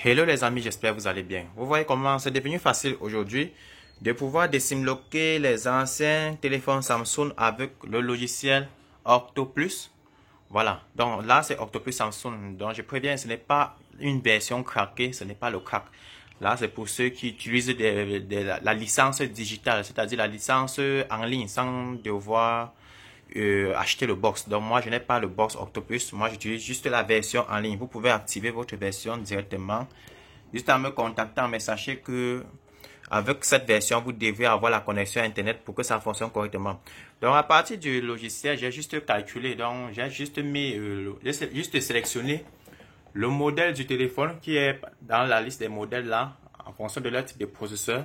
Hello les amis, j'espère que vous allez bien. Vous voyez comment c'est devenu facile aujourd'hui de pouvoir désimloquer les anciens téléphones Samsung avec le logiciel Octoplus. Voilà, donc là c'est Octoplus Samsung. Donc je préviens, ce n'est pas une version craquée, ce n'est pas le crack. Là c'est pour ceux qui utilisent la licence digitale, c'est-à-dire la licence en ligne sans devoir acheter le box. Donc moi je n'ai pas le box Octopus, moi j'utilise juste la version en ligne. Vous pouvez activer votre version directement juste en me contactant, mais sachez que avec cette version vous devez avoir la connexion internet pour que ça fonctionne correctement. Donc à partir du logiciel j'ai juste calculé, donc j'ai juste mis j'ai juste sélectionné le modèle du téléphone qui est dans la liste des modèles là en fonction de leur type de processeur,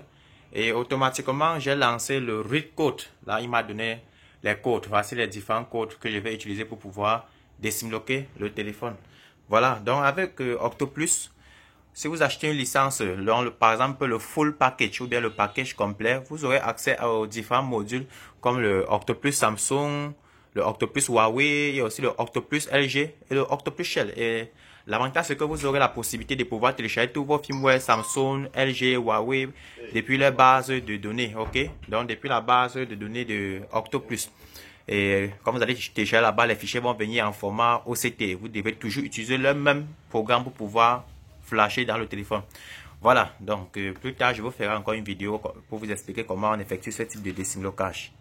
et automatiquement j'ai lancé le read code. Là il m'a donné les codes. Voici les différents codes que je vais utiliser pour pouvoir désimloquer le téléphone. Voilà, donc avec Octoplus, si vous achetez une licence, par exemple le full package ou bien le package complet, vous aurez accès aux différents modules comme le Octoplus Samsung, le Octoplus Huawei et aussi le Octoplus LG et le Octoplus Shell. Et l'avantage c'est que vous aurez la possibilité de pouvoir télécharger tous vos firmware Samsung, LG, Huawei depuis la base de données, ok? Donc depuis la base de données de Octoplus. Et comme vous allez télécharger là-bas, les fichiers vont venir en format OCT. Vous devez toujours utiliser le même programme pour pouvoir flasher dans le téléphone. Voilà, donc plus tard je vous ferai encore une vidéo pour vous expliquer comment on effectue ce type de désimlocage.